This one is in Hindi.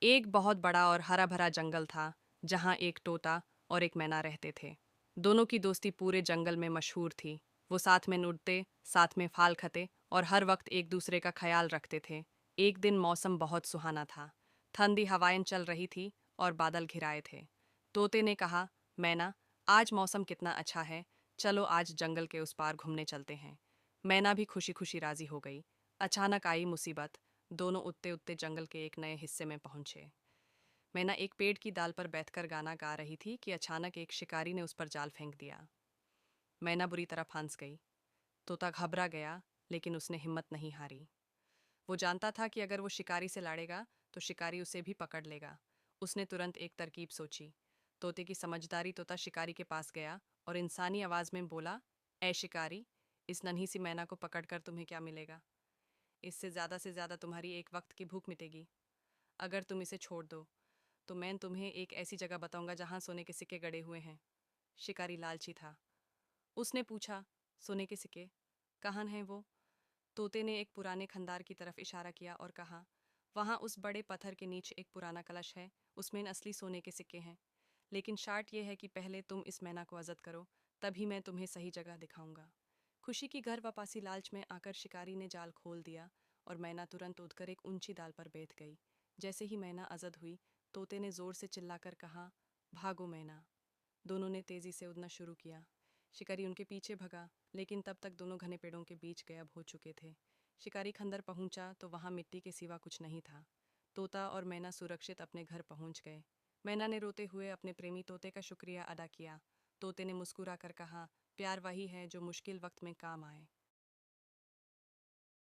एक बहुत बड़ा और हरा भरा जंगल था जहाँ एक तोता और एक मैना रहते थे। दोनों की दोस्ती पूरे जंगल में मशहूर थी। वो साथ में उड़ते, साथ में फाल खाते और हर वक्त एक दूसरे का ख्याल रखते थे। एक दिन मौसम बहुत सुहाना था। ठंडी हवाएं चल रही थी और बादल घिराए थे। तोते ने कहा, मैना, आज मौसम कितना अच्छा है, चलो आज जंगल के उस पार घूमने चलते हैं। मैना भी खुशी खुशी राजी हो गई। अचानक आई मुसीबत। दोनों उड़ते उड़ते जंगल के एक नए हिस्से में पहुंचे। मैना एक पेड़ की डाल पर बैठकर गाना गा रही थी कि अचानक एक शिकारी ने उस पर जाल फेंक दिया। मैना बुरी तरह फंस गई। तोता घबरा गया, लेकिन उसने हिम्मत नहीं हारी। वो जानता था कि अगर वो शिकारी से लड़ेगा तो शिकारी उसे भी पकड़ लेगा। उसने तुरंत एक तरकीब सोची। तोते की समझदारी तोता शिकारी के पास गया और इंसानी आवाज में बोला, ऐ शिकारी, इस नन्ही सी मैना को पकड़कर तुम्हें क्या मिलेगा? इससे से ज्यादा तुम्हारी एक वक्त की भूख मिटेगी। अगर तुम इसे छोड़ दो तो मैं तुम्हें एक ऐसी जगह बताऊंगा जहां सोने के सिक्के गड़े हुए हैं। शिकारी लालची था। उसने पूछा, सोने के सिक्के कहाँ हैं वो? तोते ने एक पुराने खंदार की तरफ इशारा किया और कहा, वहां उस बड़े पत्थर के नीचे एक पुराना कलश है, उसमें असली सोने के सिक्के हैं। लेकिन शर्त यह है कि पहले तुम इस मैना को आज़ाद करो, तभी मैं तुम्हें सही जगह दिखाऊंगा। खुशी की घर वापसी लालच में आकर शिकारी ने जाल खोल दिया और मैना तुरंत उड़कर एक ऊंची डाल पर बैठ गई। जैसे ही मैना आज़ाद हुई, तोते ने जोर से चिल्लाकर कहा, भागो मैना। दोनों ने तेजी से उड़ना शुरू किया। शिकारी उनके पीछे भगा, लेकिन तब तक दोनों घने पेड़ों के बीच गायब हो चुके थे। शिकारी खंदर पहुंचा तो वहां मिट्टी के सिवा कुछ नहीं था। तोता और मैना सुरक्षित अपने घर पहुंच गए। मैना ने रोते हुए अपने प्रेमी तोते का शुक्रिया अदा किया। तोते ने मुस्कुराकर कहा, प्यार वही है जो मुश्किल वक्त में काम आए।